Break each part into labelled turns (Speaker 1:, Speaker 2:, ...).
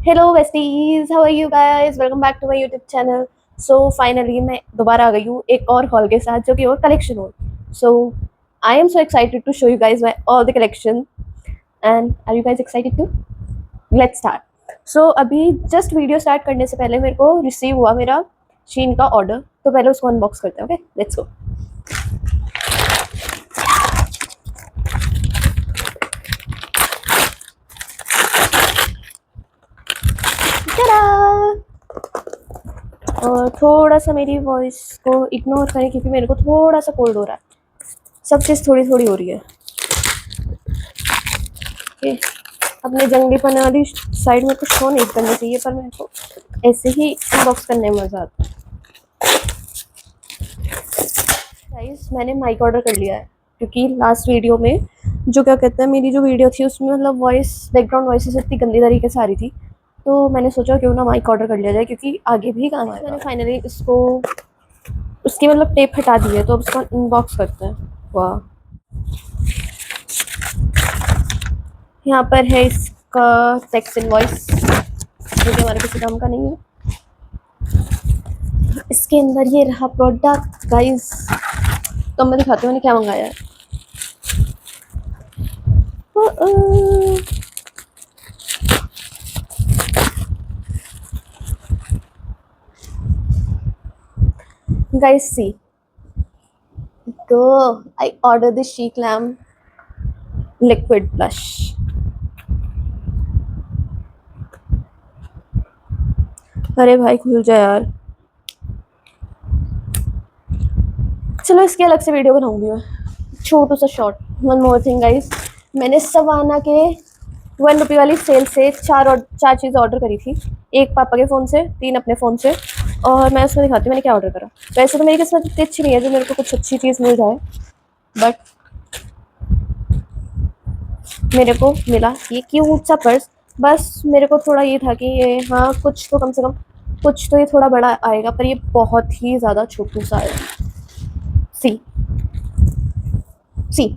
Speaker 1: Hello besties, how are you guys? Welcome back to my YouTube channel. So finally मैं दोबारा आ गई हूँ एक और हॉल के साथ, जो कि और collection haul. So I am so excited to show you guys my all the collection and are you guys excited too? Let's start. So अभी जस्ट वीडियो स्टार्ट करने से पहले मेरे को रिसीव हुआ मेरा शीन का ऑर्डर, तो पहले उसको अनबॉक्स करते हैं। Okay, let's go. और थोड़ा सा मेरी वॉइस को इग्नोर करें क्योंकि मेरे को थोड़ा सा कोल्ड हो रहा है। सब चीज़ थोड़ी थोड़ी हो रही है। ओके, अपने जंगलीपन वाली साइड में कुछ शो नहीं करना चाहिए, पर मेरे को ऐसे ही अनबॉक्स करने में मज़ा आता है। गाइस, मैंने माइक ऑर्डर कर लिया है क्योंकि लास्ट वीडियो में जो क्या कहते हैं, मेरी जो वीडियो थी उसमें मतलब वॉइस, बैकग्राउंड वॉइस इतनी गंदी तरीके से आ रही थी, तो मैंने सोचा क्यों ना माइक ऑर्डर कर लिया जाए क्योंकि आगे भी काम आएगा। मैंने फाइनली इसको उसकी मतलब टेप हटा दी है, तो अब इसको अनबॉक्स करते हैं। वाह, यहाँ पर है इसका टेक्स्ट इनवॉइस, जो कि हमारे किसी काम का नहीं है। इसके अंदर ये रहा प्रोडक्ट गाइस, तो मैं दिखाती हूँ मैंने क्या मंगाया है। Guys, see, I ordered the Chic Lamp liquid blush. अरे भाई खुल जा यार। चलो इसकी अलग से वीडियो बनाऊंगी मैं, छोटू सा short. One more thing guys, मैंने सवाना के 1 रुपये वाली सेल से चार चीज़ ऑर्डर करी थी। एक पापा के फ़ोन से, 3 अपने फ़ोन से, और मैं उसमें दिखाती हूँ मैंने क्या ऑर्डर करा। वैसे तो मेरी किस्मत इतनी अच्छी नहीं है जो मेरे को कुछ अच्छी चीज़ मिल जाए, बट मेरे को मिला ये क्यूट सा पर्स। बस मेरे को थोड़ा ये था कि ये, हाँ, कुछ तो कम से कम कुछ तो ये थोड़ा बड़ा आएगा, पर ये बहुत ही ज़्यादा छोटू सा है। सी सी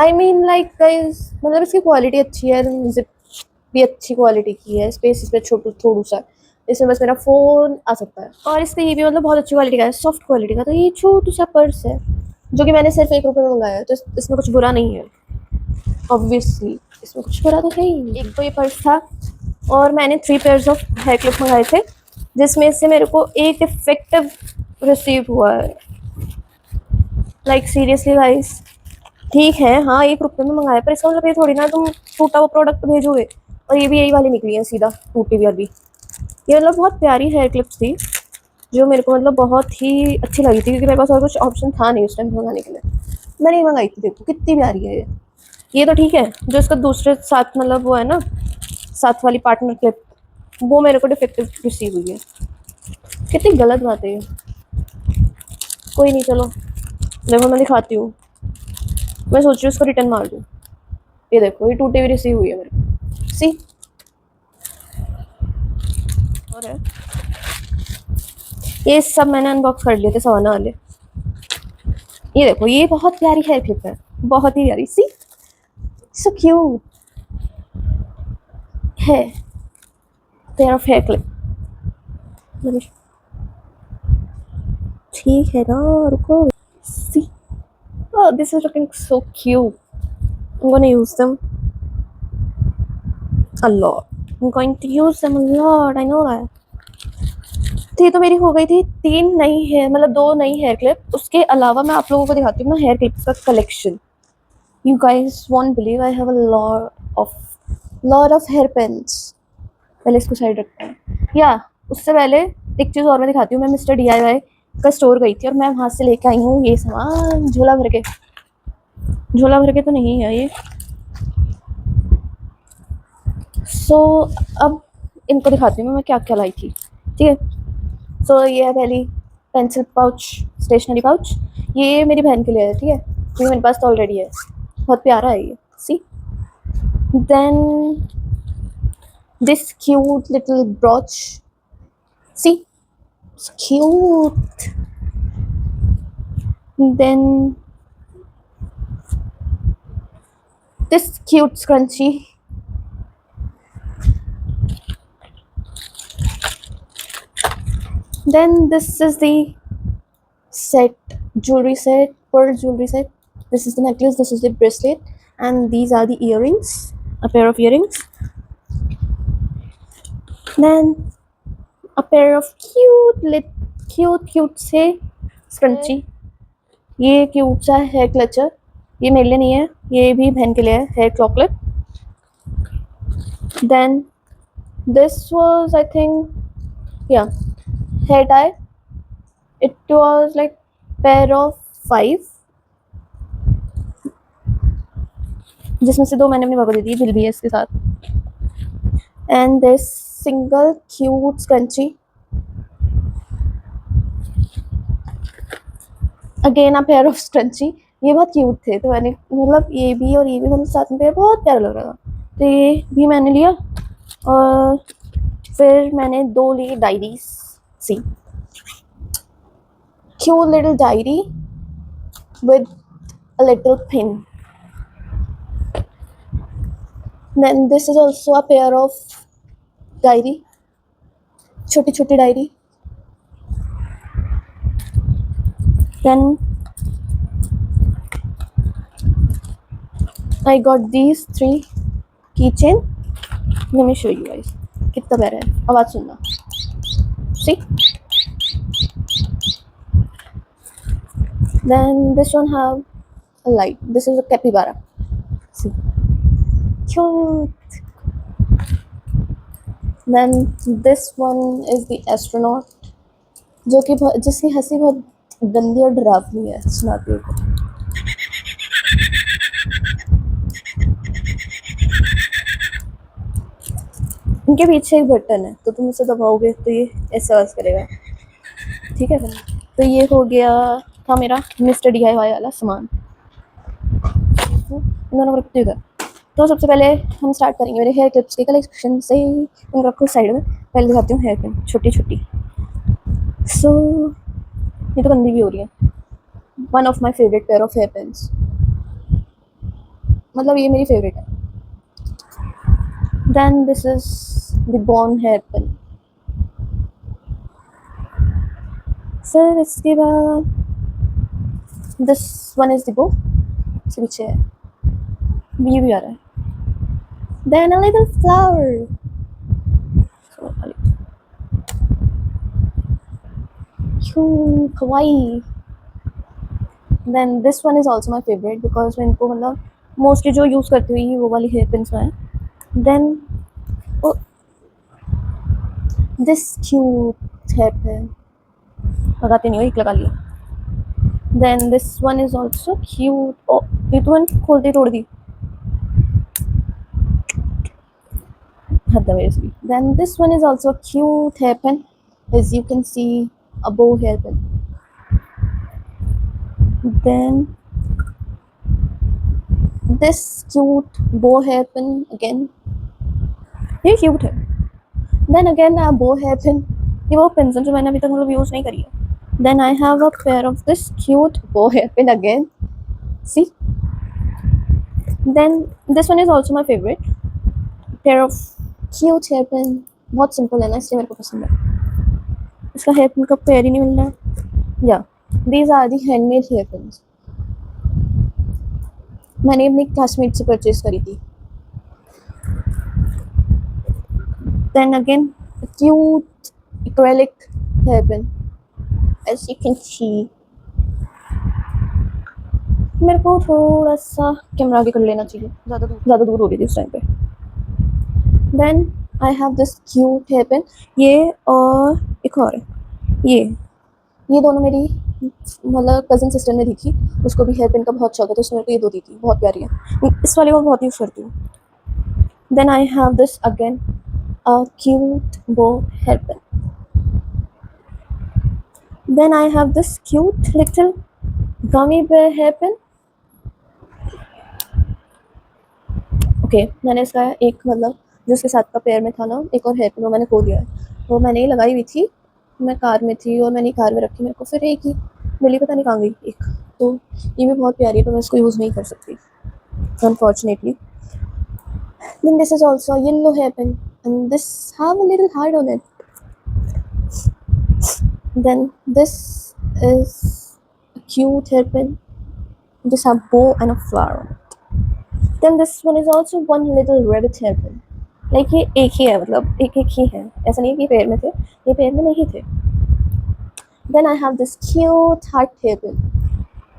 Speaker 1: आई मीन लाइक गाइस, मतलब इसकी क्वालिटी अच्छी है, जिप भी अच्छी क्वालिटी की है, स्पेस इस पर छोटू थोड़ा सा, इसमें बस मेरा फ़ोन आ सकता है। और इसका ये भी मतलब बहुत अच्छी क्वालिटी का है, सॉफ्ट क्वालिटी का। तो ये छोटू सा पर्स है जो कि मैंने सिर्फ 1 रुपये में मंगाया है, तो इसमें कुछ बुरा नहीं है। ऑब्वियसली इसमें कुछ बुरा तो है ही। एक तो ये पर्स था, और मैंने 3 पेयर्स ऑफ हेयर क्लिप मंगाए थे, जिसमें से मेरे को एक इफेक्टिव रिसीव हुआ है। लाइक सीरियसली गाइस, ठीक है, हाँ, 1 रुपये में मंगाया, पर इसका मतलब ये थोड़ी ना तुम टूटा हुआ प्रोडक्ट भेजोगे। और ये भी यही वाली निकली है, सीधा टूटी हुई वाली। ये मतलब बहुत प्यारी हेयर क्लिप्स थी, जो मेरे को मतलब बहुत ही अच्छी लगी थी, क्योंकि मेरे पास और कुछ ऑप्शन था नहीं उस टाइम मंगाने के लिए। मैंने ये मंगाई थी, देखो कितनी प्यारी है ये तो ठीक है, जो इसका दूसरे साथ मतलब वो है ना, साथ वाली पार्टनर क्लिप, वो मेरे को डिफेक्टिव रिसीव हुई है। कितनी गलत बात है ये। कोई नहीं, चलो देखो मैं दिखाती हूँ। मैं सोच रही हूँ इसको रिटर्न मार दूँ। ये देखो, ये टूटी हुई रिसीव हुई है मेरे को, सी। और है, ये सब मैंने अनबॉक्स कर लिए थे सवाना वाले। ये देखो, ये बहुत प्यारी हेयर क्लिप है, बहुत ही प्यारी, सी, सो क्यूट है। पेयर ऑफ हेयर क्लिप, ठीक है ना, रुको, सी। Oh, this is looking so cute. I'm gonna use them a lot. I'm going to use them a lot. I know that. थी तो मेरी हो गई थी 3 नई हेयर, मतलब 2 नई हेयर क्लिप। उसके अलावा मैं आप लोगों को दिखाती हूँ ना हेयर क्लिप्स का collection. You guys won't believe, I have a lot of hair pins. पहले इसको साइड रखते हैं, या उससे पहले एक चीज़ और मैं दिखाती हूँ। मैं मिस्टर DIY का स्टोर गई थी और मैं वहाँ से लेके आई हूँ ये सामान, झोला भर के। झोला भर के तो नहीं है ये। अब इनको दिखाती हूँ मैं क्या क्या लाई थी, ठीक है। ये है पहली पेंसिल पाउच, स्टेशनरी पाउच। ये मेरी बहन के लिए है, ठीक है, क्योंकि मेरे पास तो ऑलरेडी है। बहुत प्यारा है ये, see. Then this cute little brooch, see, cute. Then this cute scrunchie, Then this is the set, jewelry set, pearl jewelry set. This is the necklace, this is the bracelet, and these are the earrings, a pair of earrings. Then a pair of cute से scrunchie. ये cute सा hair clutcher, ये मेरे लिए नहीं है, ये भी बहन के लिए है, hair chocolate. Then this was I think yeah hair tie. It was like pair of 5, जिसमें से 2 मैंने अपने पापा दे दी, बिल भी है इसके साथ. And this single cute scrunchie, again a pair of scrunchie. ये बहुत क्यूट थे, तो मैंने मतलब ये भी और ये भी मतलब साथ में पेयर बहुत प्यारा लग रहा था, तो ये भी मैंने लिया. और फिर मैंने 2 ली diaries. See cute little diary with a little pin. Then this is also a pair of diary, छोटी छोटी डायरी. Then I got these 3 keychain. Let me show you guys. कितना प्यारा है, आवाज सुनना. See? Then this one have a light. This is a capybara. See? Cute. Then this one is the astronaut, जो कि जिसकी हंसी बहुत गंदी और डरावनी है. सुनाती हूँ. इनके पीछे एक बटन है, तो तुम उसे दबाओगे तो ये ऐसे आवाज करेगा. ठीक है. तो ये हो गया था मेरा मिस्टर DIY वाला सामान. दोनों रखते इधर. तो सबसे पहले हम स्टार्ट करेंगे मेरे हेयर क्लिप्स के कलेक्शन से. तुम रखो साइड में. पहले दिखाती हूँ हेयर पिन, छोटी छोटी. सो ये तो गंदी भी हो रही है. One of my favourite pair of hair pins, मतलब ये मेरी फेवरेट है. Then this is the born hair pin. फिर इसके बाद दिस वन इज द बो, इसके पीछे है, ये भी आ रहा है. Then a little flower. kawaii. Then this one is also my favorite because मैं इनको मतलब मोस्टली जो यूज़ करती हुई वो वाली हेयर पिन्स में है. Then oh, this cute hair pin, लगाती नहीं हो, एक लगा लिया. Then this one is also cute. oh ये तो मैंने खोलती तोड़ दी, हद है मेरे से भी. Then this one is also a cute hair pin, as you can see, a bow hair pin. Then this cute bow hair pin again, ये cute है. Then again a bow hair pin, ये वो pin जो मैंने अभी तक मतलब use नहीं करी है. Then I have a pair of this cute bow hair pin again. See? Then this one is also my favorite pair of cute hair pin. बहुत सिंपल है ना, इसलिए मेरे को पसंद है. इसका हेयर पिन का पेयर ही नहीं मिल रहा है. या these are the handmade hair pins. मैंने अपनी क्लासमेट से परचेज करी थी. Then again a cute acrylic hair pin, as you can see. मेरे को थोड़ा सा कैमरा आगे कर लेना चाहिए, ज़्यादा दूर हो रही थी उस टाइम पे. Then I have this cute hair pin. ये और एक और है, ये दोनों मेरी मतलब कज़न सिस्टर ने दी थी. उसको भी हेयर पिन का बहुत शौक है, तो उसने मेरे को ये 2 दी थी. बहुत प्यारी है, इस वाली को बहुत यूज़ करती हूँ. Then I have this again, a cute bow hair pin. Then I have this cute little gummy bear hair pin. Okay, मैंने इसका एक मतलब जो इसके साथ का पेयर में था ना, एक और हेयर पिन, वो मैंने खो दिया है. वो मैंने लगाई हुई थी, मैं कार में थी और मैंने कार में रखी. मेरे को फिर एक ही मिली, पता नहीं कहाँ गई एक. तो ये भी बहुत प्यारी है, तो मैं इसको यूज़ नहीं कर सकती unfortunately. Then this is also a yellow hair pin, and this have a little heart on it. Then this is a cute hairpin, just a bow and a flower. Then this one is also one little rabbit hairpin. Like ये एक ही है, मतलब एक एक ही है, ऐसा नहीं है कि पेड़ में थे, ये पेड़ में नहीं थे. Then I have this cute heart hairpin.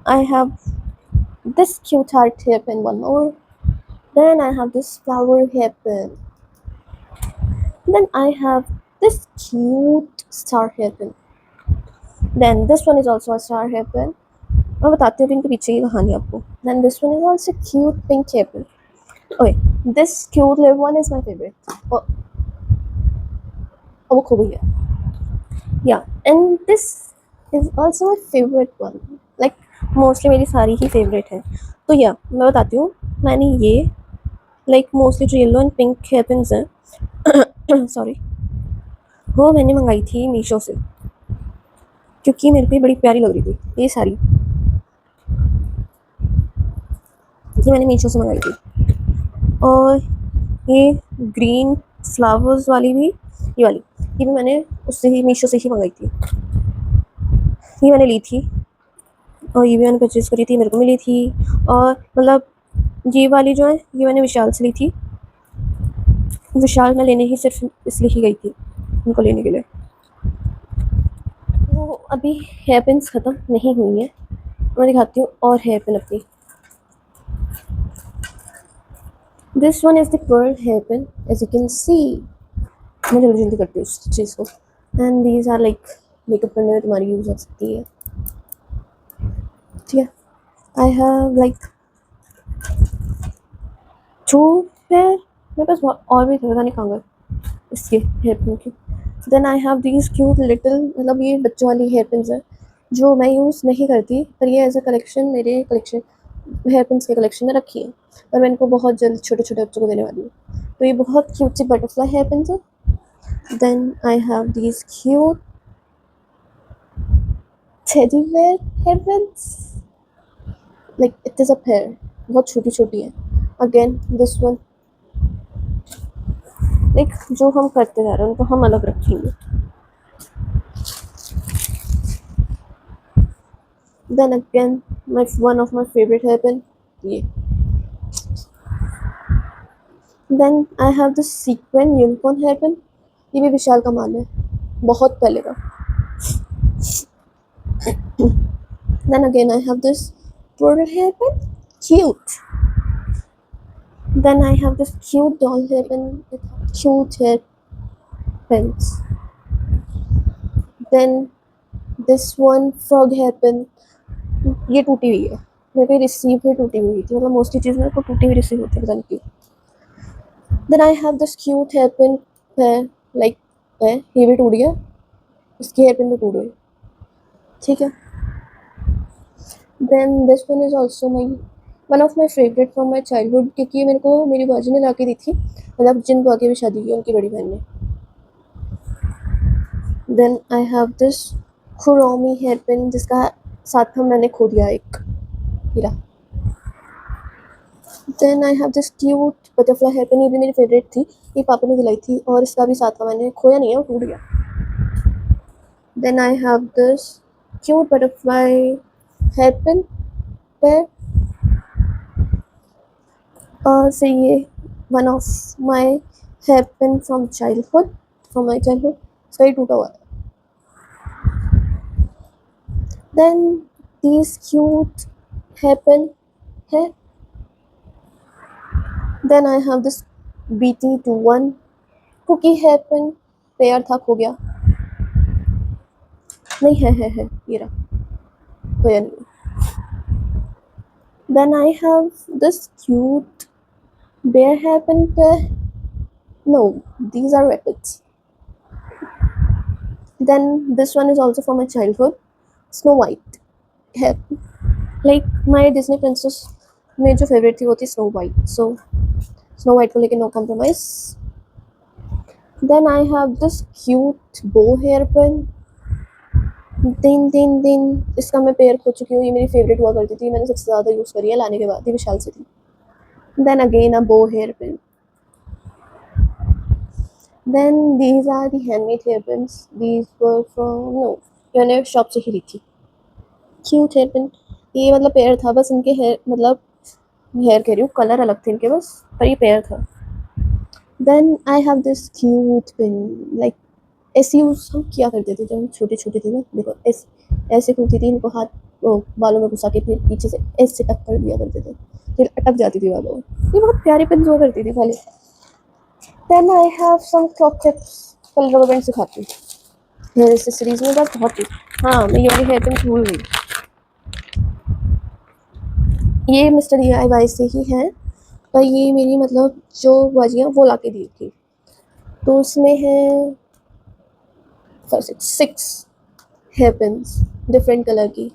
Speaker 1: I have this cute heart hairpin, one more. Then I have this flower hairpin. Then I have this cute star hairpin. Then this one is also a star hairpin. मैं बताती हूँ इनके पीछे की कहानी आपको. Then this one is also cute pink hairpin. Okay, this cute little one is my favorite. Oh, वो खो गई है. Yeah, and this is also my favorite one. Like mostly मेरी सारी ही favorite है. तो yeah, मैं बताती हूँ. मैंने ये like mostly जो yellow and pink hairpins हैं sorry, वो मैंने मंगाई थी मीशो से, क्योंकि मेरे पे बड़ी प्यारी लग रही थी. ये सारी ये मैंने मीशो से मंगाई थी. और ये ग्रीन फ्लावर्स वाली भी, ये वाली, ये भी मैंने उससे ही मीशो से ही मंगाई थी. ये मैंने ली थी और ये भी मैंने परचेज़ करी थी, मेरे को मिली थी. और मतलब ये वाली जो है ये मैंने विशाल से ली थी. विशाल में लेने ही सिर्फ इसलिए ही गई थी उनको लेने के लिए. वो अभी हेयर पिन्स ख़त्म नहीं हुई हैं. मैं दिखाती हूँ और हेयर पिन अपनी. This one is the pearl hair pin, as you can see. मैं जल्दी जल्दी करती हूँ उस चीज़ को. And these are like makeup करने में तुम्हारी यूज़ हो सकती है. ठीक है. I have like 2 pair. मेरे पास और भी थे, पता नहीं कहाँ गए इसके हेयर पिन के. Then I have these cute little, मतलब ये बच्चों वाली हेयर पिन्स हैं जो मैं यूज़ नहीं करती, पर ये एज अ कलेक्शन मेरे कलेक्शन हेयर पिन्स के कलेक्शन में रखी है. और मैं इनको बहुत जल्द छोटे छोटे बच्चों को देने वाली हूँ. तो ये बहुत क्यूट सी बटरफ्लाई हेयर पिन्स है. Then I have these cute teddy bear hair pins. Like it is a pair, बहुत छोटी छोटी है. अगेन दिस वन, लाइक जो हम करते जा रहे हैं उनको हम अलग रखेंगे. Then again, one of my favorite hairpin, ये. Then I have this sequin unicorn hairpin. ये भी विशाल का माल है, बहुत पहले का. Then again I have this pearl hairpin, cute. Then I have this cute doll hairpin with cute hairpins. Then this one frog hairpin. ये टूटी हुई है, मेरे को रिसीव हुई टूटी हुई थी. मतलब मोस्टली चीज़ मेरे को टूटी हुई रिसीव होती है, पता नहीं क्यों. Then I have this cute hairpin है, like है, ये भी टूट गया, इसकी हेयरपिन भी टूट गई. ठीक है. Then this one is also one of my favorite from my childhood, क्योंकि मेरे को मेरी बाजी ने ला के दी थी, मतलब जिन बुआ की भी शादी की उनकी बड़ी बहन ने. Then I have this Kuromi hairpin, जिसका साथ में मैंने खो दिया एक हीरा. Then I have this cute butterfly hairpin. ये भी मेरी फेवरेट थी, ये पापा ने दिलाई थी, और इसका भी साथ का मैंने खोया नहीं है, वो टूट गया. Then I have this cute butterfly hairpin pair. और फिर ये one of my hairpin from my childhood, इसका ही टूटा हुआ है. Then these cute hairpin है. Then I have this BT21 cookie hairpin pair था, खो गया. नहीं है ये रहा, खोया नहीं. Then I have this cute bear hairpin pair. No, these are rabbits. Then this one is also from my childhood, Snow White hairpin. Like my Disney princess में जो फेवरेट थी वो थी Snow White. So Snow White को लेके no compromise. Then I have this cute bow hairpin. दिन इसका मैं पेयर खो चुकी हूँ. ये मेरी फेवरेट हुआ करती थी, मैंने सबसे ज़्यादा यूज़ करी है, लाने के बाद ही विशाल से थी. Then again a bow hairpin. Then these are the handmade hairpins. These were from मैंने शॉप से ही ली थी। क्यूट हेयर पिन, ये मतलब पेयर था बस, इनके हेयर मतलब हेयर कह रही हूँ, कलर अलग थे इनके बस, पर ये पेयर था। Then I have this cute pin, like ऐसे यूज हम किया करते थे जब हम छोटे छोटे थे ना। देखो ऐसे ऐसे खुलती थी, इनको हाथ बालों में घुसा के फिर पीछे से ऐसे टक कर दिया करते थे, फिर अटक जाती थी बालों में। ये बहुत प्यारी पिन हुआ करती थी पहले। Then I have some claw clips, कल रबर बैंड सिखाती हूँ हेयर एक्सेसरीज में बस बहुत ही। हाँ मैं ये वाली हेयर पिन भूल गई, ये मिस्टर DIY से ही है, पर ये मेरी मतलब जो बाजियाँ वो ला के दी थी। तो उसमें है 6 हेयर पिन्स डिफरेंट कलर की।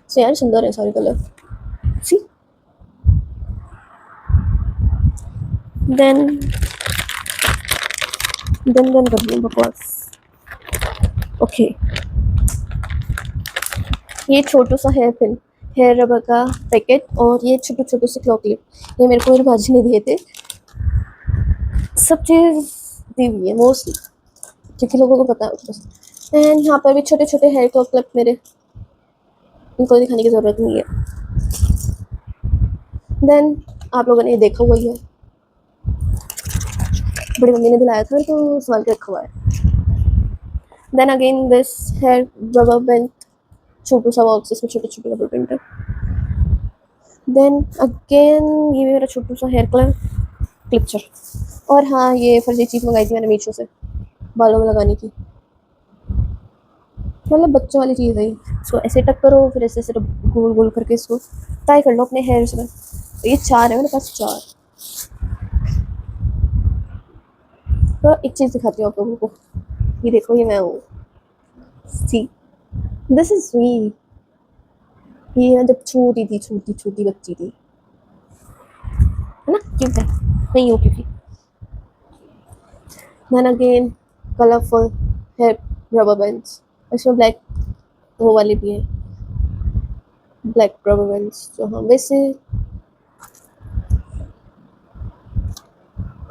Speaker 1: सो यार सुंदर है सारे कलर। सी देन देन कर रही हूँ बकवास। ओके ये छोटू सा हेयर पिन, हेयर रबर का पैकेट, और ये छोटे छोटे से क्लॉ क्लिप, ये मेरे को मेरी भाजी ने दिए थे। सब चीज़ दी हुई है मोस्टली, क्योंकि लोगों को पता है। एंड यहाँ पर भी छोटे छोटे हेयर क्लॉ क्लिप मेरे, इनको दिखाने की ज़रूरत नहीं है। देन आप लोगों ने देखा हुआ ही है, बड़ी मम्मी ने दिलाया था तो संभाल के रखा हुआ है। Then again this hair rubber band, छोटू सा बॉक्स, इसमें छोटे छोटे रबर बैंड है। देन अगेन ये मेरा छोटू सा हेयर क्लिपचर। और हाँ ये फर्जी चीज़ मंगाई थी मैंने मीशो से, बालों में लगाने की, मतलब बच्चों वाली चीज़ है। इसको ऐसे टक करो, फिर ऐसे ऐसे गोल गोल करके इसको ट्राई कर लो अपने हेयर्स में। ये 4 है मेरे पास, 4। तो एक चीज़ दिखाती हूँ आप लोगों को, ये देखो ये मैं हूँ, सी दिस इज मी। ये मैं जब छोटी थी, छोटी छोटी बच्ची थी, है ना, क्यों है नहीं हो क्योंकि। Then again colourful hair rubber bands, इसमें ब्लैक वो वाले भी हैं, ब्लैक रबर बैंड्स जो हम वैसे,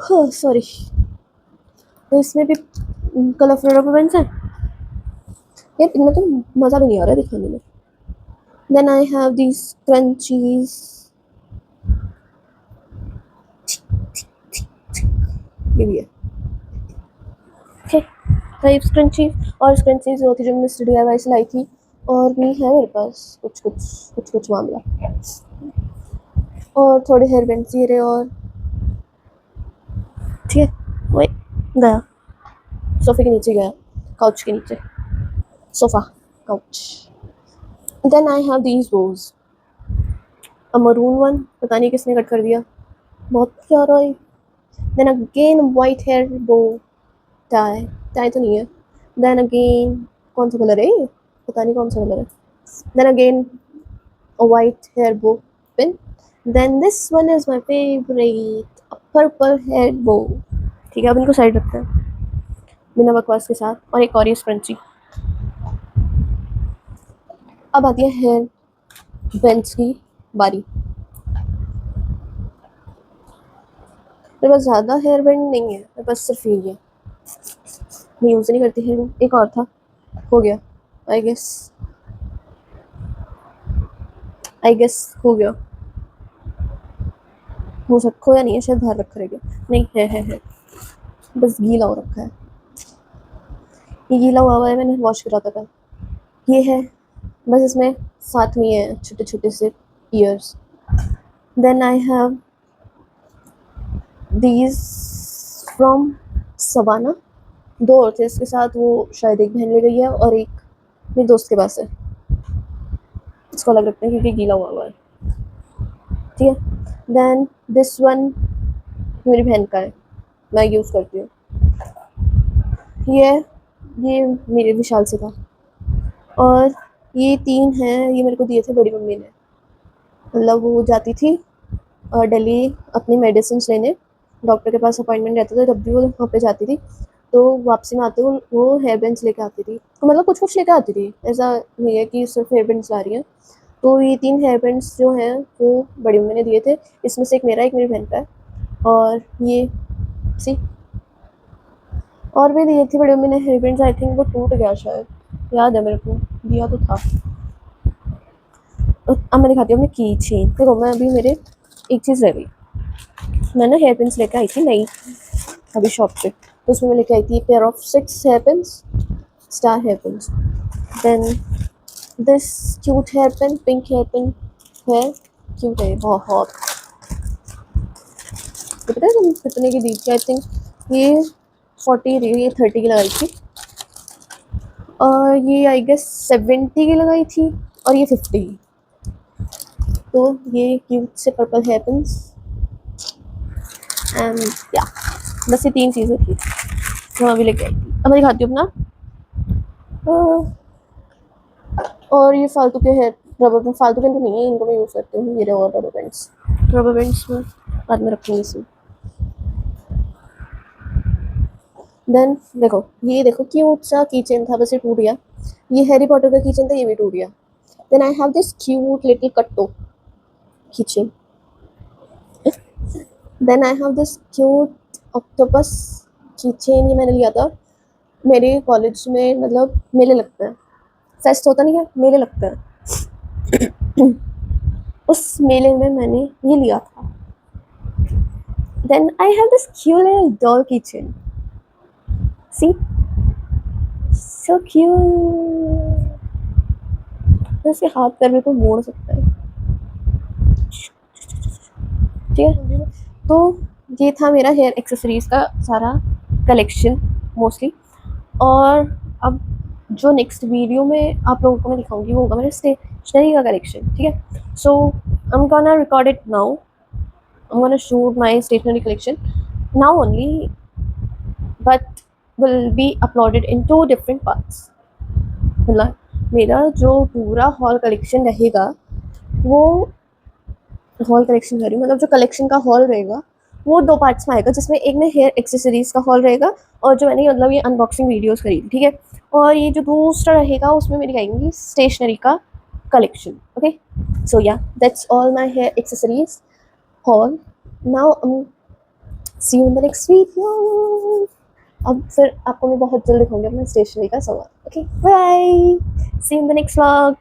Speaker 1: हाँ सॉरी, तो इसमें भी कलरफुल रबर बैंड्स हैं यार, इनमें तो मज़ा भी नहीं आ रहा है दिखाने में। Then I have these scrunchies, ये भी है टाइप क्रंचीज, और क्रंचीज होती जो मिस्टर DIY से लाई थी, और भी है मेरे पास कुछ मामला, और थोड़े हेयर बैंड्स ये रहे, और ठीक है वही गया, सोफे के नीचे गया, काउच के नीचे, sofa couch. Then I have these bows, a maroon one, पता नहीं किसने कट कर दिया, बहुत प्यारा है। Then again white hair bow, tie, tie तो नहीं है। देन अगेन कौन सा कलर है ये, पता नहीं कौन सा कलर है। Then again a white hair bow pin. Then this one is my favorite, a purple hair bow। ठीक है अब इनको साइड रखते हैं बिना बकवास के साथ, और एक और ये स्क्रंची। अब आती है हेयर बैंड्स की बारी। मेरे पास ज़्यादा हेयर बैंड नहीं है, मेरे पास सिर्फ ये है, मैं यूज़ नहीं करती हेयर बैंड। एक और था, हो गया आई गेस हो गया, हो सकता खोया नहीं है शायद, बाहर रखा रह गया, नहीं है बस गीला हो रखा है, ये गीला हुआ है, मैंने वॉश करा था कल। ये है बस, इसमें साथ में है छोटे छोटे से ears. Then I have these from Savana, 2 और थे इसके साथ, वो शायद एक बहन ले गई है और एक मेरे दोस्त के पास है, इसको अलग रखते हैं क्योंकि गीला हुआ है, ठीक है। देन दिस वन मेरी बहन का है, मैं यूज़ करती हूँ, ये मेरे विशाल से था। और ये 3 हैं, ये मेरे को दिए थे बड़ी मम्मी ने, मतलब वो जाती थी दिल्ली अपनी मेडिसिन लेने, डॉक्टर के पास अपॉइंटमेंट रहता था, तब भी वो वहाँ पे जाती थी, तो वापसी में आते वो हेयर बैंड्स लेके आती थी, तो मतलब कुछ लेके आती थी, ऐसा नहीं है कि सिर्फ हेयर बैंड्स ला रही हैं। तो ये 3 हेयर बैंड्स जो हैं वो बड़ी मम्मी ने दिए थे, इसमें से एक मेरा, एक मेरी बहन का है, और ये सी और भी दिए थे बड़ी मम्मी ने हेयर बैंड्स, आई थिंक वो टूट गया शायद, याद है मेरे को, दिया तो था। अब मैं दिखाती हूँ अपनी की चेन। देखो मैं अभी मेरे एक चीज़ रह गई, मैं ना हेयर पिन्स लेके आई थी नई अभी शॉप से, तो उसमें मैं लेके आई थी pair of 6 hair pins, star hair pins. Then this cute hair pin, pink hair pin है, क्यूट है बहुत। तो पता है तुम कितने की दी थी? आई थिंक ये 40, ये 30 की लगाई थी, और ये आई गेस 70 की लगाई थी, और ये 50 की। तो ये क्यूट से पर्पल हेयर पिन्स एंड या, बस ये 3 चीज़ें थी जो मैं अभी लेके आई थी। अब मैं दिखाती हूँ अपना और ये फालतू के हेयर रबर बैंड, फालतू के तो नहीं है, इनको मैं यूज़ करती हूँ। ये रहे और रबर बैंड्स में बाद में रखूँगी इसमें। देन देखो, ये देखो क्यूट सा कीचेन था, बस ये टूट गया। ये हैरी पॉटर का कीचेन था, ये भी टूट गया। Then I have this cute little कट्टो keychain. Then I have this cute octopus keychain, ये मैंने लिया था मेरे कॉलेज में, मतलब मेले लगते हैं, फेस्ट होता नहीं है, मेले लगते हैं उस मेले में मैंने ये लिया था। Then I have this cute little doll keychain, see so cute. इसके हाथ पैर मेरे को मोड़ सकता है, ठीक है। तो ये था मेरा हेयर एक्सेसरीज का सारा कलेक्शन मोस्टली। और अब जो नेक्स्ट वीडियो में आप लोगों को मैं दिखाऊंगी वो होगा मेरा स्टेशनरी का कलेक्शन, ठीक है। So I am gonna record it now, I am gonna shoot my stationery collection now only, but will be uploaded in 2 different parts. मतलब मेरा जो पूरा हॉल कलेक्शन रहेगा, वो हॉल कलेक्शन कर रही हूँ, मतलब जो कलेक्शन का हॉल रहेगा वो 2 पार्ट्स में आएगा, जिसमें एक में हेयर एक्सेसरीज का हॉल रहेगा और जो मैंने मतलब ये अनबॉक्सिंग वीडियोस करी थी, ठीक है। और ये जो दूसरा रहेगा उसमें मेरी आएंगी स्टेशनरी का collection, okay. So yeah that's all my hair accessories haul. Now see you in the next video. अब फिर आपको मैं बहुत जल्द दिखाऊंगी अपना स्टेशनरी का सामान, okay bye, see you in the next vlog.